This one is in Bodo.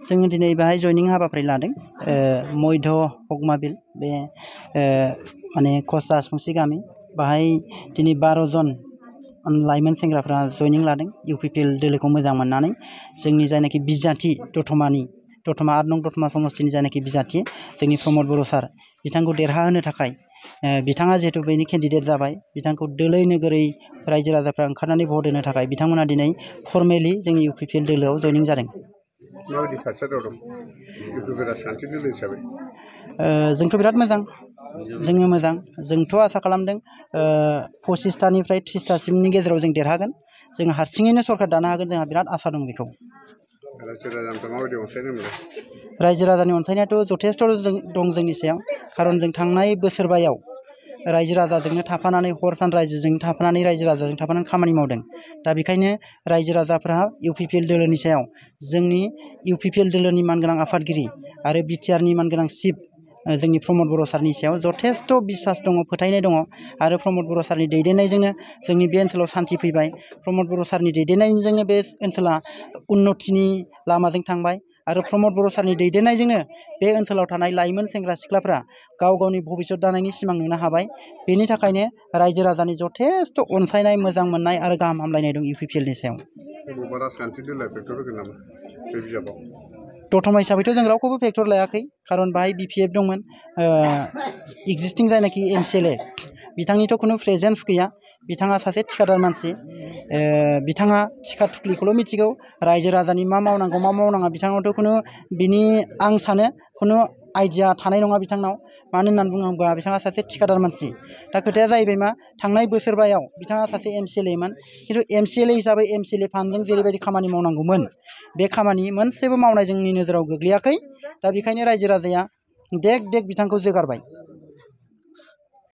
जोङो दिनै बाहाय जयनिं हाबाफारि लादों मध्य हगमाबिल बे माने खसा संसि गामि बाहाय दिनै 12 जन लाइमोन सेंग्राफ्रा जयनिं लादों इउपिपिएल दोलोखौ मोजां मोननानै जोंनि जायनाखि बिजाथि दतमा 8 नं दतमा समस्तिनि जायनाखि बिजाथि जोंनि प्रमद बर' सार बिथांखौ देरहाहोनो थाखाय बिथाङा जिहेतु बेनि केन्डिडेट जाबाय बिथांखौ दोलै नोगोरै रायजो राजाफ्रा ओंखारनानै भट होनो थाखाय बिथांमोना दिनै फर्मेलि जोंनि इउपिपिएल दोलोआव जयनिं जादों। माबायदि थासारियाव दं इउपिपिएल सानथि दोलो हिसाबै? जोंथ' बिराद मोजां जोङो मोजां जोंथ' आसा खालामदों 25टानिफ्राय 30टासिमनि गेजेराव जों देरहागोन जों हारसिङैनो सरकार दानो हागोन जोंहा बिराद आसा दं बेखौ। रायजो राजानि अनसायनायाथ' जथेस्थ' दं जोंनि सायाव खारन जों थांनाय बोसोरबायाव रायजो राजाजोंनो थाफानानै हर सान रायजोजों थाफानानै रायजो राजाजों थाफानानै खामानि मावदों दा बेखायनो रायजो राजाफ्रा इउपिपिएल दोलोनि सायाव जोंनि इउपिपिएल दोलोनि मानगोनां आफादगिरि आरो बिटिआरनि मानगोनां चिफ जोंनि प्रमद बर' सारनि सायाव जथेस्थ' बिसास दङ फोथायनाय दङ आरो प्रमद बर' सारनि दैदेननायजोंनो जोंनि बे ओनसोलाव सान्थि फैबाय प्रमद बर' सारनि दैदेननायजोंनो बे ओनसोला उन्नतिनि लामाजों थांबाय आरो प्रमद बर' सारनि दैदेननायजोंनो बे ओनसोलाव थानाय लाइमोन सेंग्रा सिख्लाफ्रा गाव गावनि भबिसत दानायनि सिमां नुनो हाबाय बेनि थाखायनो रायजो राजानि जथेस्थ' अनसायनाय मोजां मोननाय आरो गाहाम हामलायनाय दं इउपिपिएलनि सायाव। दतमा हिसाबैथ' जों रावखौबो फेक्टर लायाखै खारन बाहाय बिपिएफ दंमोन एक्जिस्टिं जायनाखि एमसिएलए बिथांनिथ' खुनु प्रेजेन्स गैया बिथाङा सासे थिखादार मानसि बिथाङा थिखा थुख्लिखौल' मिथिगौ रायजो राजानि मा मावनांगौ मा मावनाङा बिथांनावथ' खुनु बिनि आं सानो खुनु आइडिया थानाय नङा बिथांनाव मानो होननानै बुङोब्ला बिथाङा सासे थिखादार मानसि दा खोथाया जाहैबाय मा थांनाय बोसोरबायाव बिथाङा सासे एमसिएलएमोन खिन्थु एमसिएलए हिसाबै एमसिएलए फान्डजों जेरैबायदि खामानि मावनांगौमोन बे खामानि मोनसेबो मावनाय जोंनि नोजोराव गोग्लैयाखै दा बेखायनो रायजो राजाया देग देग बिथांखौ जोगारबाय।